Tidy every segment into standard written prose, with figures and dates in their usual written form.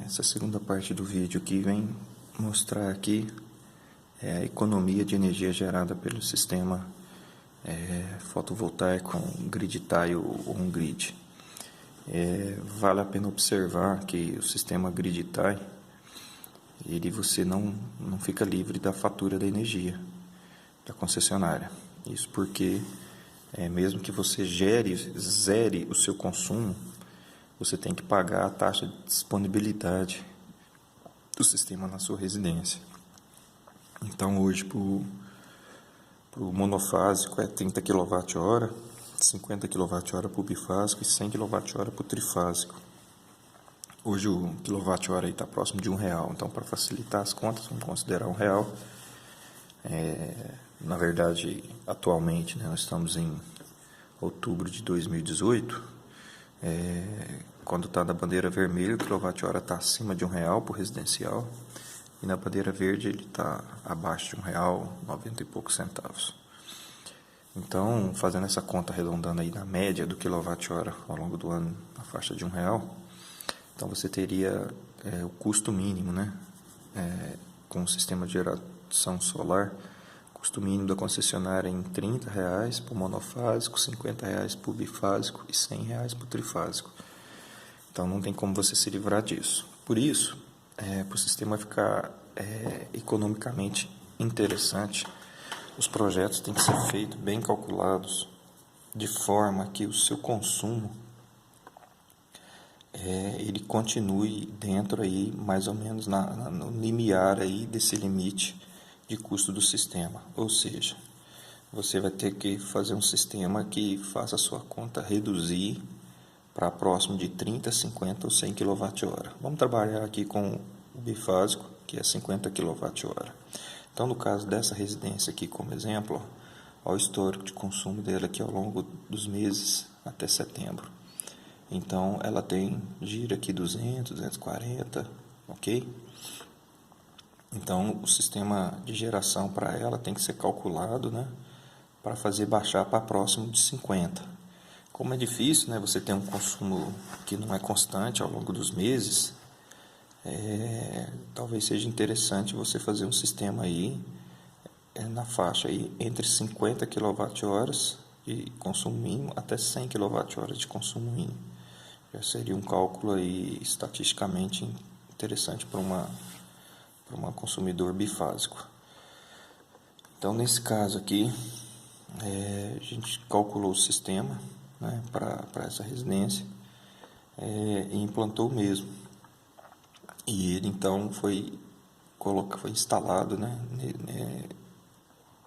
Essa segunda parte do vídeo aqui vem mostrar aqui a economia de energia gerada pelo sistema fotovoltaico, um grid tie ou um grid. Vale a pena observar que o sistema grid tie, você não fica livre da fatura da energia da concessionária. Isso porque mesmo que você zere o seu consumo, você tem que pagar a taxa de disponibilidade do sistema na sua residência. Então hoje para o monofásico é 30 kWh, 50 kWh para o bifásico e 100 kWh para o trifásico. Hoje o quilowatt-hora está próximo de R$1, então para facilitar as contas vamos considerar R$1. Na verdade, atualmente, nós estamos em outubro de 2018, quando está na bandeira vermelha, o quilowatt-hora está acima de R$1 por residencial, e na bandeira verde ele está abaixo de R$1, 90 e poucos centavos. Então, fazendo essa conta arredondando aí na média do quilowatt-hora ao longo do ano, na faixa de R$1, então você teria o custo mínimo, com o sistema de geração solar, custo mínimo da concessionária em R$30 para o monofásico, R$50 para o bifásico e R$100 para o trifásico. Então não tem como você se livrar disso. Por isso, para o sistema ficar economicamente interessante, os projetos têm que ser feitos bem calculados, de forma que o seu consumo ele continue dentro aí, mais ou menos no limiar aí desse limite de custo do sistema. Ou seja, você vai ter que fazer um sistema que faça a sua conta reduzir para próximo de 30, 50 ou 100 kWh. Vamos trabalhar aqui com o bifásico, que é 50 kWh. Então, no caso dessa residência aqui como exemplo, olha o histórico de consumo dela aqui ao longo dos meses até setembro. Então, ela gira aqui 200, 240, ok? Então, o sistema de geração para ela tem que ser calculado, para fazer baixar para próximo de 50. Como é difícil, você ter um consumo que não é constante ao longo dos meses, talvez seja interessante você fazer um sistema aí na faixa aí entre 50 kWh de consumo mínimo até 100 kWh de consumo mínimo. Já seria um cálculo aí estatisticamente interessante para um consumidor bifásico. Então, nesse caso aqui, a gente calculou o sistema para essa residência e implantou o mesmo. E ele então foi instalado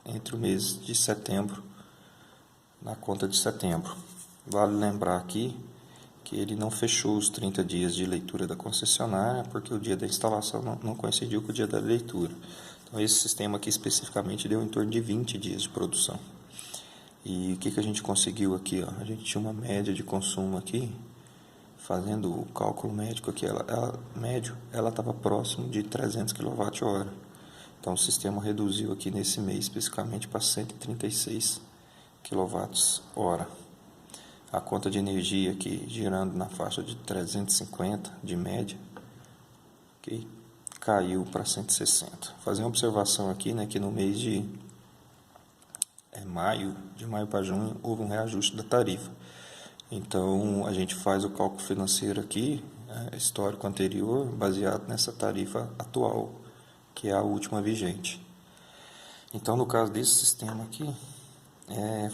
entre o mês de setembro, na conta de setembro. Vale lembrar aqui que ele não fechou os 30 dias de leitura da concessionária, porque o dia da instalação não coincidiu com o dia da leitura. Então, esse sistema aqui especificamente deu em torno de 20 dias de produção. E o que a gente conseguiu aqui? A gente tinha uma média de consumo aqui, fazendo o cálculo médico aqui, ela estava próximo de 300 kWh. Então, o sistema reduziu aqui nesse mês especificamente para 136 kWh. A conta de energia aqui girando na faixa de 350 de média, okay? Caiu para 160. Fazer uma observação aqui, que no mês de maio para junho, houve um reajuste da tarifa. Então, a gente faz o cálculo financeiro aqui, histórico anterior, baseado nessa tarifa atual, que é a última vigente. Então, no caso desse sistema aqui,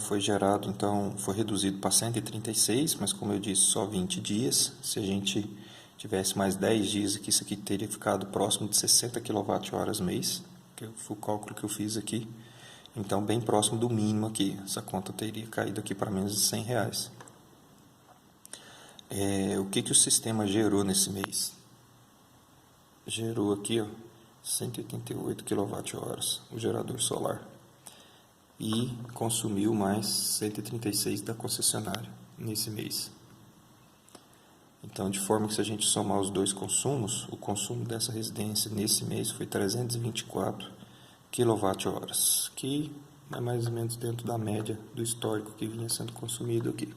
foi gerado, então, foi reduzido para 136, mas como eu disse, só 20 dias. Se a gente tivesse mais 10 dias aqui, isso aqui teria ficado próximo de 60 kWh mês, que foi o cálculo que eu fiz aqui. Então, bem próximo do mínimo aqui. Essa conta teria caído aqui para menos de R$100. O que o sistema gerou nesse mês? Gerou aqui 188 kWh, o gerador solar. E consumiu mais 136 da concessionária nesse mês. Então, de forma que se a gente somar os dois consumos, o consumo dessa residência nesse mês foi 324 kWh, que é mais ou menos dentro da média do histórico que vinha sendo consumido aqui.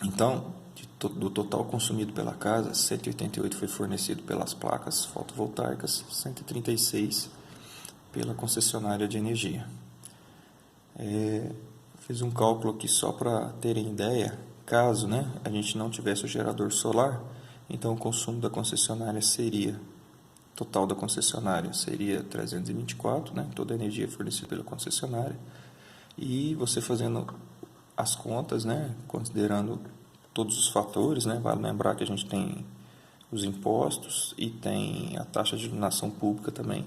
Então, do total consumido pela casa, 188 foi fornecido pelas placas fotovoltaicas, 136 pela concessionária de energia. Fiz um cálculo aqui só para terem ideia, caso, né, a gente não tivesse o gerador solar, então o consumo da concessionária seria, total da concessionária seria 324, né, toda a energia fornecida pela concessionária, e você fazendo as contas, né, considerando todos os fatores, né, vale lembrar que a gente tem os impostos e tem a taxa de iluminação pública também.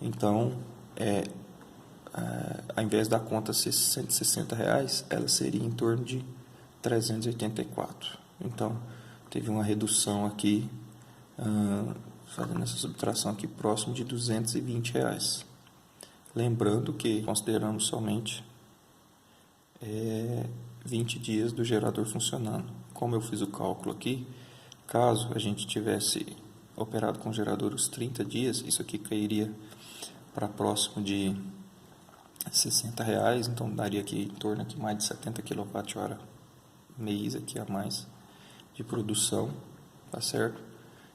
Então, ao invés da conta ser R$160, ela seria em torno de 384. Então, teve uma redução aqui, fazendo essa subtração aqui, próximo de R$220. Lembrando que consideramos somente 20 dias do gerador funcionando. Como eu fiz o cálculo aqui, caso a gente tivesse operado com o gerador os 30 dias, isso aqui cairia para próximo de R$60, então daria aqui em torno aqui mais de 70 kWh mês aqui a mais de produção, tá certo?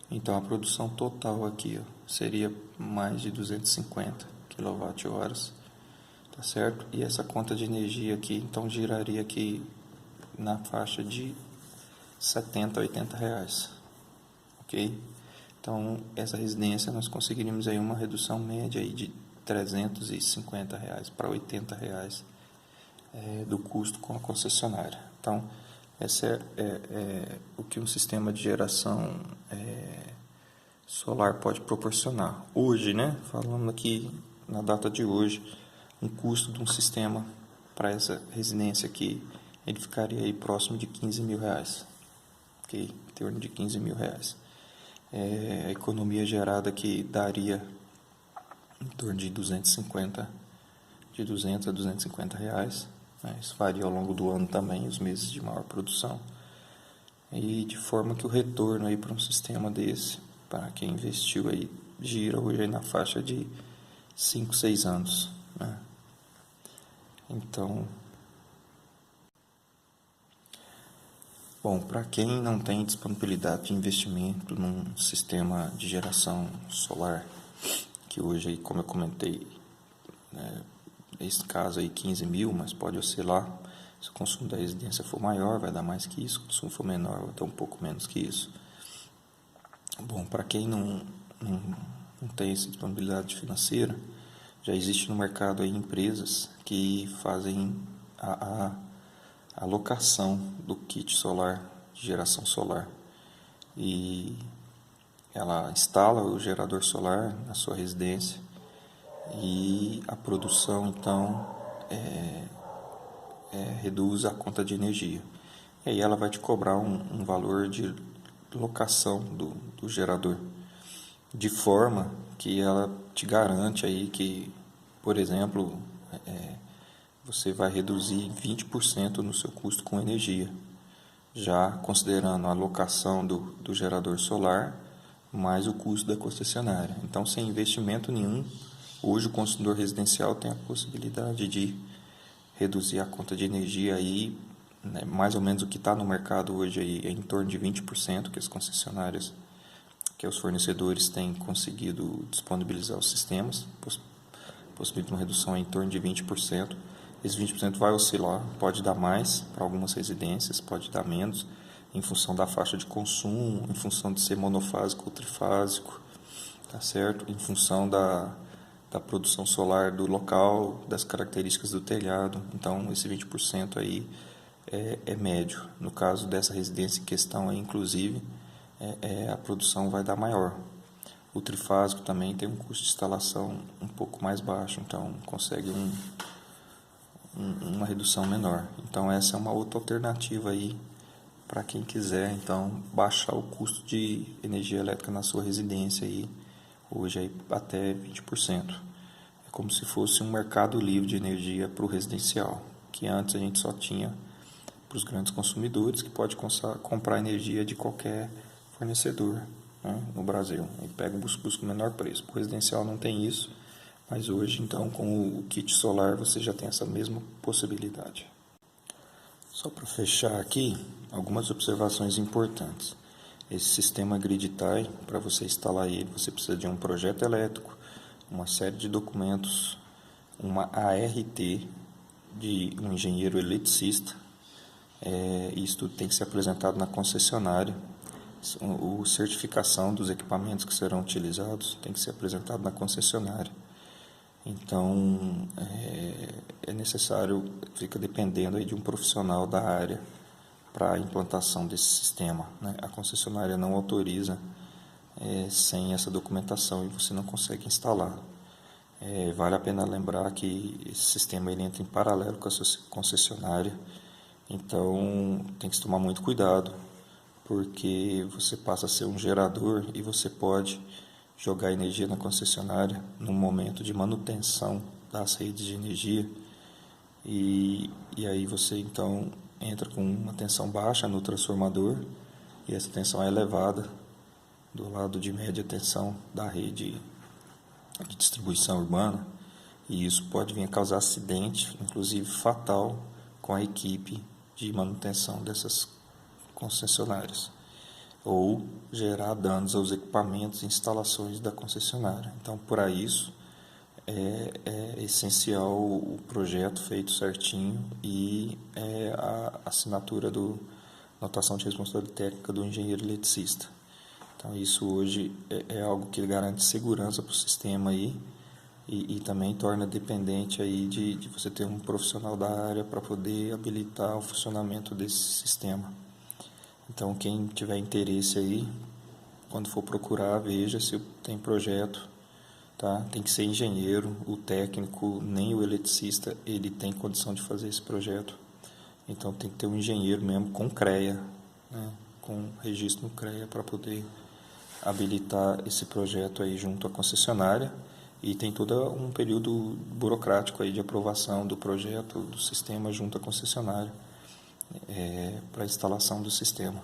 Então a produção total aqui, ó, seria mais de 250 kWh, tá certo? E essa conta de energia aqui, então giraria aqui na faixa de R$70 a R$80, ok? Então essa residência nós conseguiríamos aí uma redução média aí de R$350 para R$80 do custo com a concessionária. Então, essa é o que um sistema de geração solar pode proporcionar. Hoje, né, falando aqui na data de hoje, um custo de um sistema para essa residência aqui, ele ficaria aí próximo de R$15.000, ok? Em torno de R$15.000. A economia gerada aqui daria em torno de 200 a R$250, né? Isso varia ao longo do ano também, os meses de maior produção, e de forma que o retorno aí para um sistema desse, para quem investiu aí, gira hoje aí na faixa de 5, 6 anos, né? Então, bom, para quem não tem disponibilidade de investimento num sistema de geração solar, que hoje, aí, como eu comentei, nesse caso aí 15 mil, mas pode oscilar. Se o consumo da residência for maior, vai dar mais que isso. Se o consumo for menor, vai dar um pouco menos que isso. Bom, para quem não tem essa disponibilidade financeira, já existe no mercado aí empresas que fazem a alocação do kit solar, de geração solar. E ela instala o gerador solar na sua residência e a produção, então, reduz a conta de energia. E aí ela vai te cobrar um valor de locação do gerador, de forma que ela te garante aí que, por exemplo, você vai reduzir 20% no seu custo com energia, já considerando a locação do gerador solar mais o custo da concessionária. Então, sem investimento nenhum, hoje o consumidor residencial tem a possibilidade de reduzir a conta de energia aí, né, mais ou menos o que está no mercado hoje aí, é em torno de 20% que as concessionárias, que os fornecedores têm conseguido disponibilizar os sistemas, possibilita uma redução em torno de 20%. Esse 20% vai oscilar, pode dar mais para algumas residências, pode dar menos, em função da faixa de consumo, em função de ser monofásico ou trifásico, tá certo? Em função da produção solar do local, das características do telhado. Então, esse 20% aí é médio. No caso dessa residência em questão aí, inclusive, a produção vai dar maior. O trifásico também tem um custo de instalação um pouco mais baixo, então consegue uma redução menor. Então, essa é uma outra alternativa aí para quem quiser, então, baixar o custo de energia elétrica na sua residência aí, hoje aí até 20%. É como se fosse um mercado livre de energia para o residencial, que antes a gente só tinha para os grandes consumidores, que pode comprar energia de qualquer fornecedor, né, no Brasil. E pega busca o menor preço. O residencial não tem isso, mas hoje, então, com o kit solar, você já tem essa mesma possibilidade. Só para fechar aqui, algumas observações importantes. Esse sistema GridTie, para você instalar ele, você precisa de um projeto elétrico, uma série de documentos, uma ART de um engenheiro eletricista. Isso tudo tem que ser apresentado na concessionária. A certificação dos equipamentos que serão utilizados tem que ser apresentado na concessionária. Então, é necessário, fica dependendo aí de um profissional da área para a implantação desse sistema, né? A concessionária não autoriza sem essa documentação e você não consegue instalar. Vale a pena lembrar que esse sistema ele entra em paralelo com a sua concessionária, então tem que se tomar muito cuidado, porque você passa a ser um gerador e você pode jogar energia na concessionária no momento de manutenção das redes de energia e aí você então entra com uma tensão baixa no transformador e essa tensão é elevada do lado de média tensão da rede de distribuição urbana e isso pode vir a causar acidente, inclusive fatal, com a equipe de manutenção dessas concessionárias ou gerar danos aos equipamentos e instalações da concessionária. Então, por isso, é essencial o projeto feito certinho e a assinatura do notação de responsabilidade técnica do engenheiro eletricista. Então, isso hoje é algo que garante segurança para o sistema aí e também torna dependente aí de você ter um profissional da área para poder habilitar o funcionamento desse sistema. Então, quem tiver interesse aí, quando for procurar, veja se tem projeto, tá? Tem que ser engenheiro, o técnico, nem o eletricista, ele tem condição de fazer esse projeto. Então, tem que ter um engenheiro mesmo com CREA, né? Com registro no CREA para poder habilitar esse projeto aí junto à concessionária. E tem todo um período burocrático aí de aprovação do projeto, do sistema junto à concessionária para a instalação do sistema.